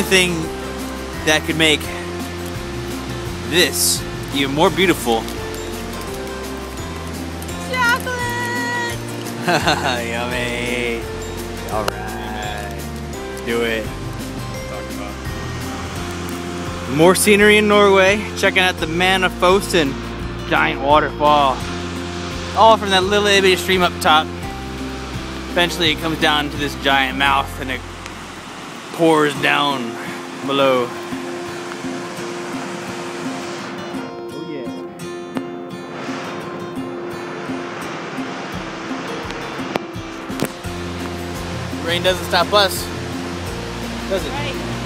only thing that could make this even more beautiful. Chocolate! Yummy. All right. Do it. More scenery in Norway. Checking out the Waterfalls, giant waterfall. All from that little bitty stream up top. Eventually it comes down to this giant mouth and it pours down below. Oh yeah. Rain doesn't stop us, does it? Right.